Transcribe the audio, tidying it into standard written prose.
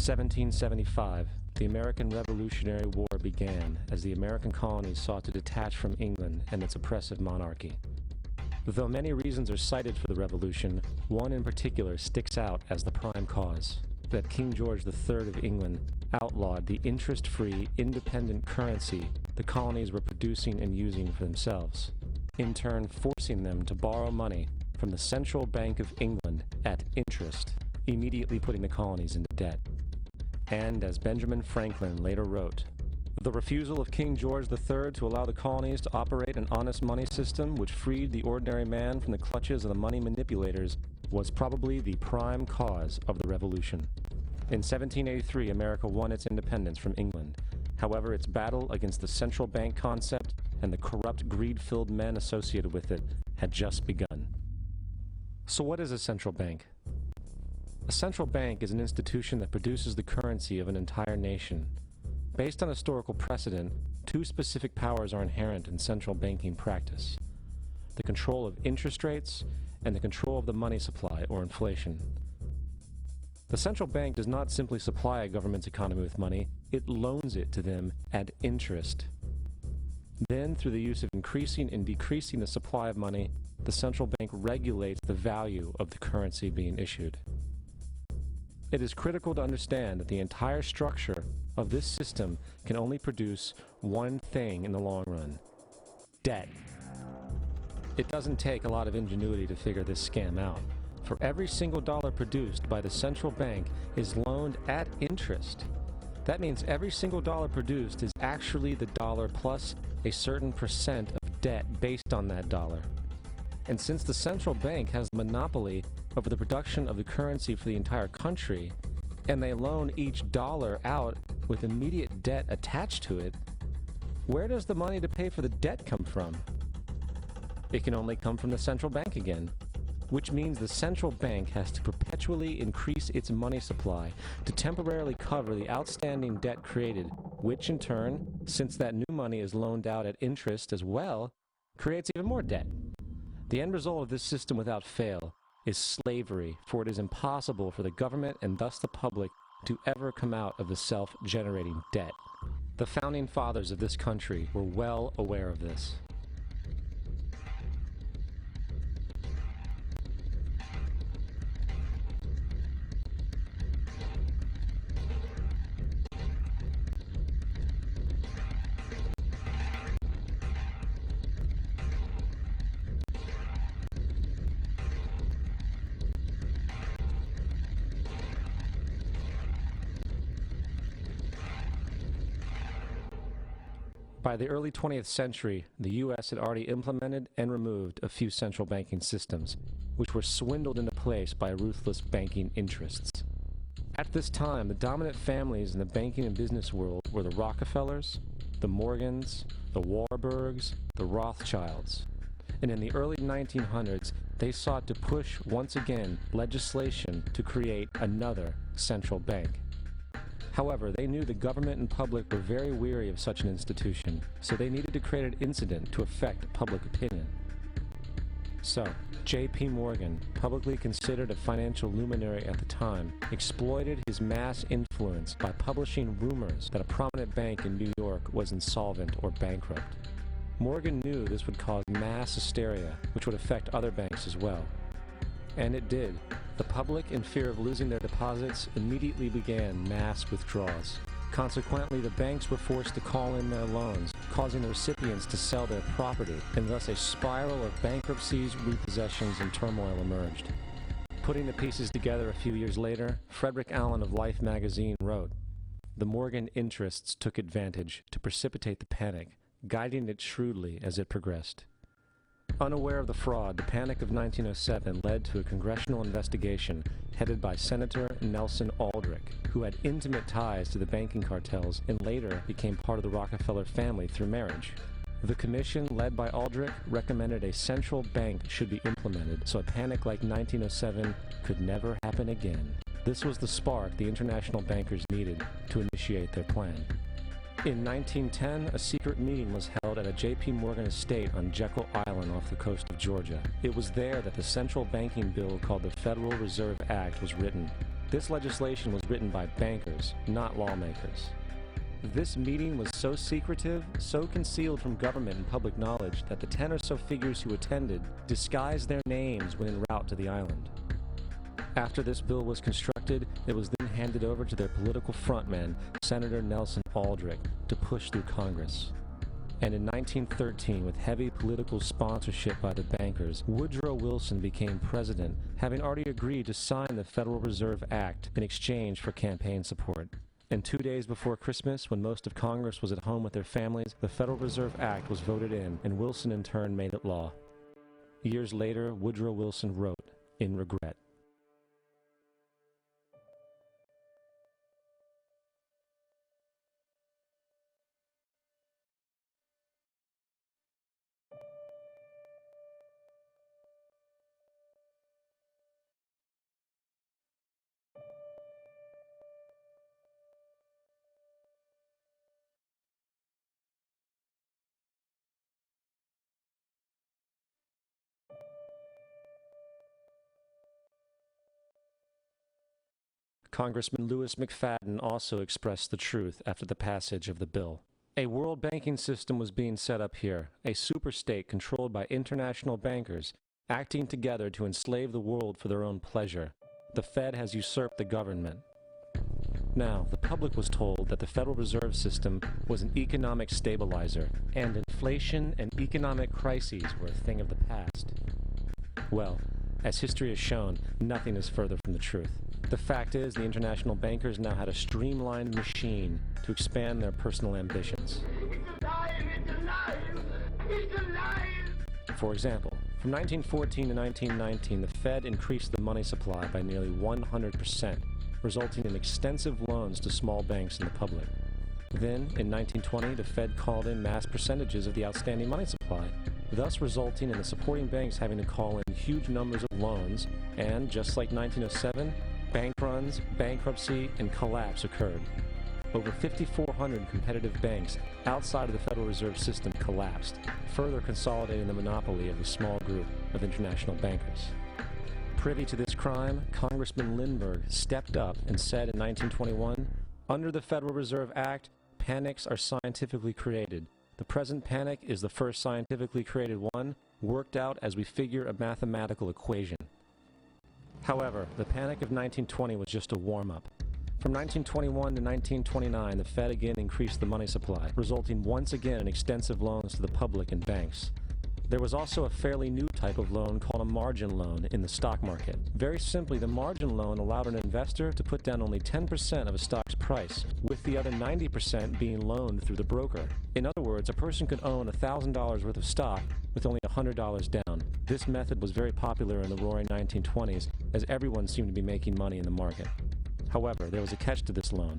1775, the American Revolutionary War began as the American colonies sought to detach from England and its oppressive monarchy. Though many reasons are cited for the revolution, one in particular sticks out as the prime cause: that King George III of England outlawed the interest-free, independent currency the colonies were producing and using for themselves, in turn forcing them to borrow money from the Central Bank of England at interest, immediately putting the colonies into debt. And as Benjamin Franklin later wrote, the refusal of King George III to allow the colonies to operate an honest money system which freed the ordinary man from the clutches of the money manipulators was probably the prime cause of the revolution. In 1783, America won its independence from England. However, its battle against the central bank concept and the corrupt, greed-filled men associated with it had just begun. So what is a central bank? A central bank is an institution that produces the currency of an entire nation. Based on historical precedent, two specific powers are inherent in central banking practice: the control of interest rates and the control of the money supply, or inflation. The central bank does not simply supply a government's economy with money, it loans it to them at interest. Then, through the use of increasing and decreasing the supply of money, the central bank regulates the value of the currency being issued. It is critical to understand that the entire structure of this system can only produce one thing in the long run: debt. It doesn't take a lot of ingenuity to figure this scam out. For every single dollar produced by the central bank is loaned at interest. That means every single dollar produced is actually the dollar plus a certain percent of debt based on that dollar. And since the central bank has the monopoly over the production of the currency for the entire country, and they loan each dollar out with immediate debt attached to it, where does the money to pay for the debt come from? It can only come from the central bank again, which means the central bank has to perpetually increase its money supply to temporarily cover the outstanding debt created, which in turn, since that new money is loaned out at interest as well, creates even more debt. The end result of this system without fail is slavery, for it is impossible for the government and thus the public to ever come out of the self-generating debt. The founding fathers of this country were well aware of this. By the early 20th century, the U.S. had already implemented and removed a few central banking systems, which were swindled into place by ruthless banking interests. At this time, the dominant families in the banking and business world were the Rockefellers, the Morgans, the Warburgs, the Rothschilds. And in the early 1900s, they sought to push once again legislation to create another central bank. However, they knew the government and public were very weary of such an institution, so they needed to create an incident to affect public opinion. So, J.P. Morgan, publicly considered a financial luminary at the time, exploited his mass influence by publishing rumors that a prominent bank in New York was insolvent or bankrupt. Morgan knew this would cause mass hysteria, which would affect other banks as well. And it did. The public, in fear of losing their deposits, immediately began mass withdrawals. Consequently, the banks were forced to call in their loans, causing the recipients to sell their property, and thus a spiral of bankruptcies, repossessions, and turmoil emerged. Putting the pieces together a few years later, Frederick Allen of Life magazine wrote, "The Morgan interests took advantage to precipitate the panic, guiding it shrewdly as it progressed." Unaware of the fraud, the Panic of 1907 led to a congressional investigation headed by Senator Nelson Aldrich, who had intimate ties to the banking cartels and later became part of the Rockefeller family through marriage. The commission, led by Aldrich, recommended a central bank should be implemented so a panic like 1907 could never happen again. This was the spark the international bankers needed to initiate their plan. In 1910, a secret meeting was held at a J.P. Morgan estate on Jekyll Island off the coast of Georgia. It was there that the central banking bill called the Federal Reserve Act was written. This legislation was written by bankers, not lawmakers. This meeting was so secretive, so concealed from government and public knowledge that the 10 or so figures who attended disguised their names when en route to the island. After this bill was constructed, it was then handed over to their political frontman, Senator Nelson Aldrich, to push through Congress. And in 1913, with heavy political sponsorship by the bankers, Woodrow Wilson became president, having already agreed to sign the Federal Reserve Act in exchange for campaign support. And 2 days before Christmas, when most of Congress was at home with their families, the Federal Reserve Act was voted in, and Wilson in turn made it law. Years later, Woodrow Wilson wrote, in regret, Congressman Louis McFadden also expressed the truth after the passage of the bill. A world banking system was being set up here, a superstate controlled by international bankers, acting together to enslave the world for their own pleasure. The Fed has usurped the government. Now, the public was told that the Federal Reserve System was an economic stabilizer, and inflation and economic crises were a thing of the past. Well, as history has shown, nothing is further from the truth. The fact is, the international bankers now had a streamlined machine to expand their personal ambitions. For example, from 1914 to 1919, the Fed increased the money supply by nearly 100%, resulting in extensive loans to small banks and the public. Then, in 1920, the Fed called in mass percentages of the outstanding money supply, thus resulting in the supporting banks having to call in huge numbers of loans, and just like 1907, bank runs, bankruptcy, and collapse occurred. Over 5,400 competitive banks outside of the Federal Reserve System collapsed, further consolidating the monopoly of a small group of international bankers. Privy to this crime, Congressman Lindbergh stepped up and said in 1921, "Under the Federal Reserve Act, panics are scientifically created. The present panic is the first scientifically created one, worked out as we figure a mathematical equation." However, the panic of 1920 was just a warm-up. From 1921 to 1929, the Fed again increased the money supply, resulting once again in extensive loans to the public and banks. There was also a fairly new type of loan called a margin loan in the stock market. Very simply, the margin loan allowed an investor to put down only 10% of a stock's price, with the other 90% being loaned through the broker. In other words, a person could own $1,000 worth of stock with only $100 down. This method was very popular in the roaring 1920s, as everyone seemed to be making money in the market. However, there was a catch to this loan.